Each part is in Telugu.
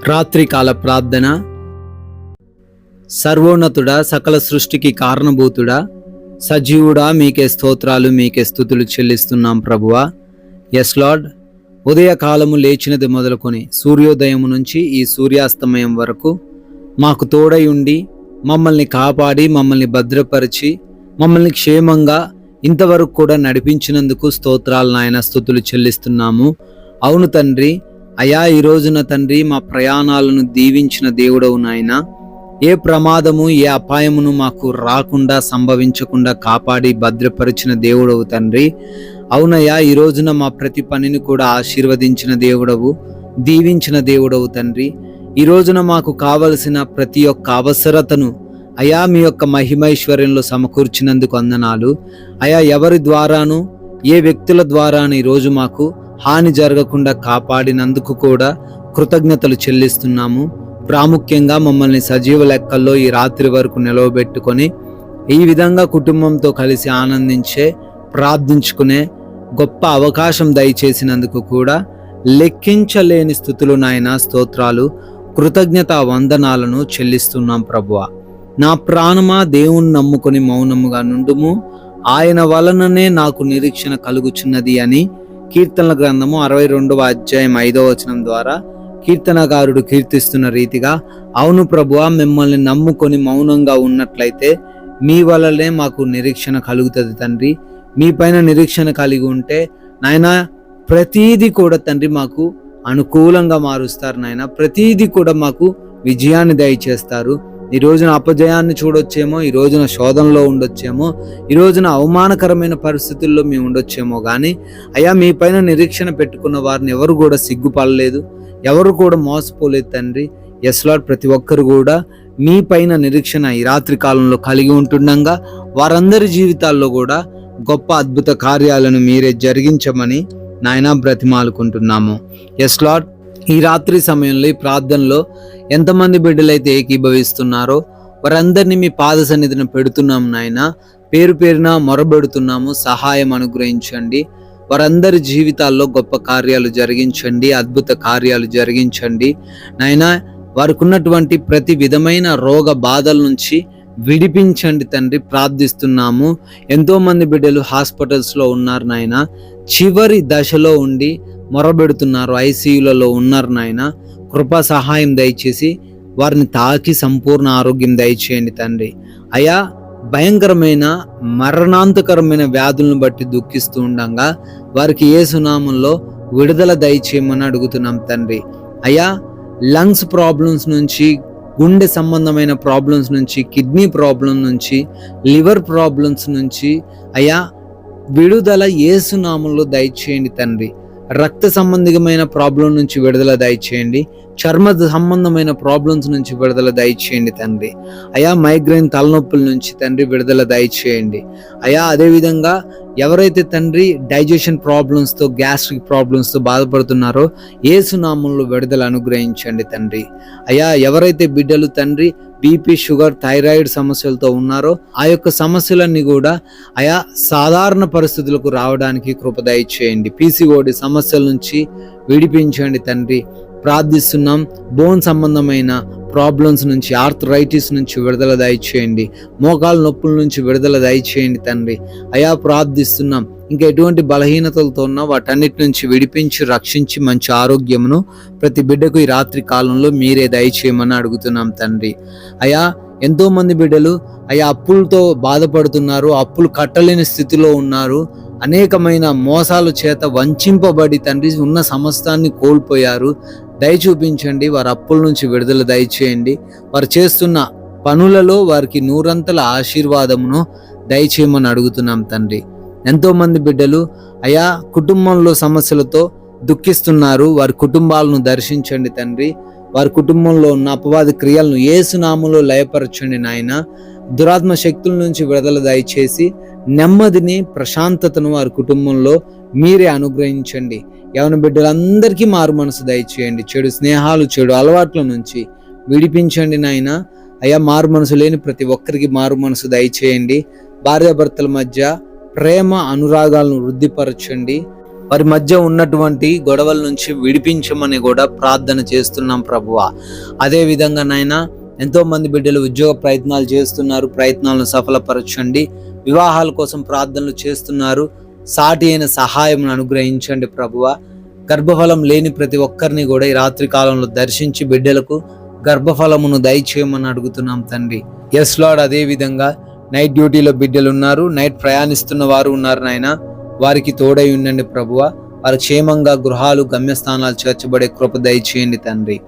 రాత్రికాల ప్రార్థన. సర్వోన్నతుడా, సకల సృష్టికి కారణభూతుడా, సజీవుడా, మీకే స్తోత్రాలు, మీకే స్తుతులు చెల్లిస్తున్నాం ప్రభువా. ఎస్ లార్డ్, ఉదయకాలము లేచినది మొదలుకొని సూర్యోదయం నుంచి ఈ సూర్యాస్తమయం వరకు మాకు తోడై ఉండి మమ్మల్ని కాపాడి మమ్మల్ని భద్రపరిచి మమ్మల్ని క్షేమంగా ఇంతవరకు కూడా నడిపించినందుకు స్తోత్రాలు నాయన, స్తుతులు చెల్లిస్తున్నాము. అవును తండ్రి, అయా ఈ రోజున తండ్రి మా ప్రయాణాలను దీవించిన దేవుడవు నాయన. ఏ ప్రమాదము ఏ అపాయమును మాకు రాకుండా సంభవించకుండా కాపాడి భద్రపరిచిన దేవుడవు తండ్రి. అవునయ్యా, ఈ రోజున మా ప్రతి పనిని కూడా ఆశీర్వదించిన దేవుడవు, దీవించిన దేవుడవు తండ్రి. ఈ రోజున మాకు కావలసిన ప్రతి ఒక్క అవసరతను అయా మీ యొక్క మహిమైశ్వర్యంలో సమకూర్చినందుకు వందనాలు. అయా ఎవరి ద్వారాను ఏ వ్యక్తుల ద్వారాను ఈరోజు మాకు హాని జరగకుండా కాపాడినందుకు కూడా కృతజ్ఞతలు చెల్లిస్తున్నాము. ప్రాముఖ్యంగా మమ్మల్ని సజీవ లెక్కల్లో ఈ రాత్రి వరకు నిలవబెట్టుకొని ఈ విధంగా కుటుంబంతో కలిసి ఆనందించే ప్రార్థించుకునే గొప్ప అవకాశం దయచేసినందుకు కూడా లెక్కించలేని స్థుతులు నాయన, స్తోత్రాలు, కృతజ్ఞత వందనాలను చెల్లిస్తున్నాం ప్రభువా. నా ప్రాణమా దేవుణ్ణి నమ్ముకొని మౌనముగా నుండుము, ఆయన వలననే నాకు నిరీక్షణ కలుగుచున్నది అని కీర్తనల గ్రంథము 62వ అధ్యాయం 5వ వచనం ద్వారా కీర్తనగారుడు కీర్తిస్తున్న రీతిగా, అవును ప్రభువా, మిమ్మల్ని నమ్ముకొని మౌనంగా ఉన్నట్లయితే మీ వలనే మాకు నిరీక్షణ కలుగుతుంది తండ్రి. మీ పైన నిరీక్షణ కలిగి ఉంటే నాయన ప్రతీది కూడా తండ్రి మాకు అనుకూలంగా మారుస్తారు నాయన. ప్రతీది కూడా మాకు విజయాన్ని దయచేస్తారు. ఈ రోజున అపజయాన్ని చూడొచ్చేమో, ఈ రోజున శోధనలో ఉండొచ్చేమో, ఈ రోజున అవమానకరమైన పరిస్థితుల్లో మేము ఉండొచ్చేమో, కానీ అయ్యా మీ పైన నిరీక్షణ పెట్టుకున్న వారిని ఎవరు కూడా సిగ్గుపడలేదు, ఎవరు కూడా మోసపోలేదు తండ్రి. ఎస్ లార్డ్, ప్రతి ఒక్కరు కూడా మీ పైన నిరీక్షణ ఈ రాత్రి కాలంలో కలిగి ఉంటుండగా వారందరి జీవితాల్లో కూడా గొప్ప అద్భుత కార్యాలను మీరే జరిగించమని నాయన బ్రతిమాలుకుంటున్నాము. ఎస్ లార్డ్, ఈ రాత్రి సమయంలో ఈ ప్రార్థనలో ఎంతమంది బిడ్డలైతే ఏకీభవిస్తున్నారో వారందరినీ మీ పాద సన్నిధిని పెడుతున్నాం నాయన. పేరు పేరున మొరబెడుతున్నాము, సహాయం అనుగ్రహించండి. వారందరి జీవితాల్లో గొప్ప కార్యాలు జరిగించండి, అద్భుత కార్యాలు జరిగించండి నాయన. వారికి ఉన్నటువంటి ప్రతి విధమైన రోగ బాధల నుంచి విడిపించండి తండ్రి, ప్రార్థిస్తున్నాము. ఎంతో మంది బిడ్డలు హాస్పిటల్స్లో ఉన్నారు నాయన, చివరి దశలో ఉండి మొరబెడుతున్నారు, ఐసీయూలలో ఉన్నారు నాయన. కృపా సహాయం దయచేసి వారిని తాకి సంపూర్ణ ఆరోగ్యం దయచేయండి తండ్రి. అయా భయంకరమైన మరణాంతకరమైన వ్యాధులను బట్టి దుఃఖిస్తూ ఉండగా వారికి యేసు నామములో విడుదల దయచేయమని అడుగుతున్నాం తండ్రి. అయా లంగ్స్ ప్రాబ్లమ్స్ నుంచి, గుండె సంబంధమైన ప్రాబ్లమ్స్ నుంచి, కిడ్నీ ప్రాబ్లం నుంచి, లివర్ ప్రాబ్లమ్స్ నుంచి అయా విడుదల యేసు నామములో దయచేయండి తండ్రి. రక్త సంబంధికమైన ప్రాబ్లం నుంచి విడుదల దయచేయండి. చర్మ సంబంధమైన ప్రాబ్లమ్స్ నుంచి విడుదల దయచేయండి తండ్రి. అయా మైగ్రేన్ తలనొప్పుల నుంచి తండ్రి విడుదల దయచేయండి. అయా అదేవిధంగా ఎవరైతే తండ్రి డైజెషన్ ప్రాబ్లమ్స్తో, గ్యాస్ట్రిక్ ప్రాబ్లమ్స్తో బాధపడుతున్నారో యేసు నామములో విడుదల అనుగ్రహించండి తండ్రి. అయా ఎవరైతే బిడ్డలు తండ్రి బీపీ, షుగర్, థైరాయిడ్ సమస్యలతో ఉన్నారో ఆ యొక్క సమస్యలన్నీ కూడా అయా సాధారణ పరిస్థితులకు రావడానికి కృప దయచేయండి. పీసీఓడి సమస్యల నుంచి విడిపించండి తండ్రి, ప్రార్థిస్తున్నాం. బోన్ సంబంధమైన ప్రాబ్లమ్స్ నుంచి, ఆర్థరైటిస్ నుంచి విడుదల దయచేయండి. మోకాలు నొప్పుల నుంచి విడుదల దయచేయండి తండ్రి. అయా ప్రార్థిస్తున్నాం. ఇంకా ఎటువంటి బలహీనతలతో ఉన్నా వాటన్నిటి నుంచి విడిపించి రక్షించి మంచి ఆరోగ్యమును ప్రతి బిడ్డకు ఈ రాత్రి కాలంలో మీరే దయచేయమని అడుగుతున్నాం తండ్రి. అయా ఎంతో మంది బిడ్డలు అయా అప్పులతో బాధపడుతున్నారు, అప్పులు కట్టలేని స్థితిలో ఉన్నారు. అనేకమైన మోసాల చేత వంచింపబడి తండ్రి ఉన్న సమస్తాన్ని కోల్పోయారు. దయ చూపించండి, వారి అప్పుల నుంచి విడుదల దయచేయండి. వారు చేస్తున్న పనులలో వారికి నూరంతల ఆశీర్వాదమును దయచేయమని అడుగుతున్నాం తండ్రి. ఎంతో మంది బిడ్డలు అయా కుటుంబంలో సమస్యలతో దుఃఖిస్తున్నారు. వారి కుటుంబాలను దర్శించండి తండ్రి. వారి కుటుంబంలో ఉన్న అపవాది క్రియలను యేసు నామములో లయపరచండి నాయన. దురాత్మ శక్తుల నుంచి విడుదల దయచేసి నెమ్మదిని, ప్రశాంతతను వారి కుటుంబంలో మీరే అనుగ్రహించండి. యవన బిడ్డలందరికీ మారు మనసు దయచేయండి. చెడు స్నేహాలు, చెడు అలవాట్ల నుంచి విడిపించండి నాయన. అయ్యా మారు మనసు లేని ప్రతి ఒక్కరికి మారు మనసు దయచేయండి. భార్యాభర్తల మధ్య ప్రేమ అనురాగాలను వృద్ధిపరచండి. వారి మధ్య ఉన్నటువంటి గొడవల నుంచి విడిపించమని కూడా ప్రార్థన చేస్తున్నాం ప్రభువా. అదే విధంగా నాయనా ఎంతో మంది బిడ్డలు ఉద్యోగ ప్రయత్నాలు చేస్తున్నారు, ప్రయత్నాలను సఫలపరచండి. వివాహాల కోసం ప్రార్థనలు చేస్తున్నారు, సాటి అయిన సహాయం అనుగ్రహించండి ప్రభువా. గర్భఫలం లేని ప్రతి ఒక్కరిని కూడా ఈ రాత్రి కాలంలో దర్శించి బిడ్డలకు గర్భఫలమును దయచేయమని అడుగుతున్నాం తండ్రి. Yes Lord. అదే విధంగా నైట్ డ్యూటీలో బిడ్డలు ఉన్నారు, నైట్ ప్రయాణిస్తున్న వారు ఉన్నారు నాయన, వారికి తోడై ఉండండి ప్రభువా. వారు క్షేమంగా గృహాలు గమ్యస్థానాలు చేర్చబడే కృప దయచేయండి తండ్రి.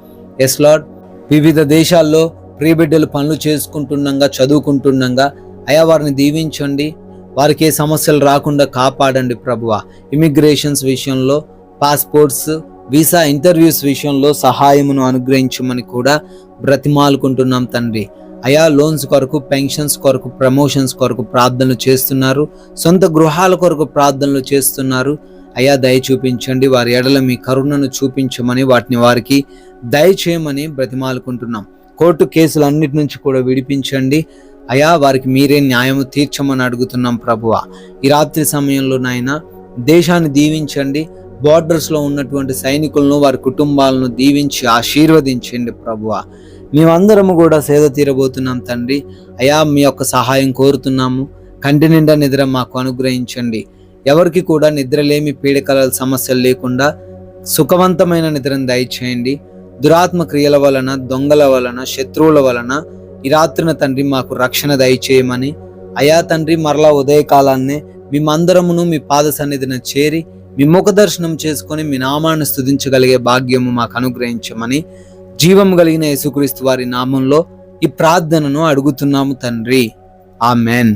Yes Lord. వివిధ దేశాల్లో ప్రియ బిడ్డలు పనులు చేసుకుంటుండగా, చదువుకుంటుండగా అయా వారిని దీవించండి, వారికి ఏ సమస్యలు రాకుండా కాపాడండి ప్రభువా. ఇమిగ్రేషన్స్ విషయంలో, పాస్పోర్ట్స్, వీసా ఇంటర్వ్యూస్ విషయంలో సహాయమును అనుగ్రహించమని కూడా బ్రతిమాలుకుంటున్నాం తండ్రి. అయా లోన్స్ కొరకు, పెన్షన్స్ కొరకు, ప్రమోషన్స్ కొరకు ప్రార్థనలు చేస్తున్నారు, సొంత గృహాల కొరకు ప్రార్థనలు చేస్తున్నారు. అయా దయ చూపించండి, వారి ఎడల మీ కరుణను చూపించమని, వాటిని వారికి దయచేయమని బ్రతిమాలుకుంటున్నాం. కోర్టు కేసులన్నిటి నుంచి కూడా విడిపించండి అయా, వారికి మీరే న్యాయము తీర్చమని అడుగుతున్నాం ప్రభువా. ఈ రాత్రి సమయంలో నాయన దేశాన్ని దీవించండి, బార్డర్స్లో ఉన్నటువంటి సైనికులను, వారి కుటుంబాలను దీవించి ఆశీర్వదించండి ప్రభువా. మేమందరము కూడా సేద తీరబోతున్నాం తండ్రి. అయా మీ యొక్క సహాయం కోరుతున్నాము. కంటి నిండా నిద్ర మాకు అనుగ్రహించండి. ఎవరికి కూడా నిద్రలేమి, పీడకల సమస్యలు లేకుండా సుఖవంతమైన నిద్రను దయచేయండి. దురాత్మ క్రియల వలన, దొంగల వలన, శత్రువుల వలన ఈ రాత్రిన తండ్రి మాకు రక్షణ దయచేయమని, అయా తండ్రి మరలా ఉదయకాలాన్నే మేమందరమును మీ పాద సన్నిధిని చేరి మీ ముఖ దర్శనం చేసుకొని మీ నామాన్ని స్తుతించగలిగే భాగ్యము మాకు అనుగ్రహించమని జీవం కలిగిన యేసుక్రీస్తు వారి నామంలో ఈ ప్రార్థనను అడుగుతున్నాము తండ్రి. ఆమెన్.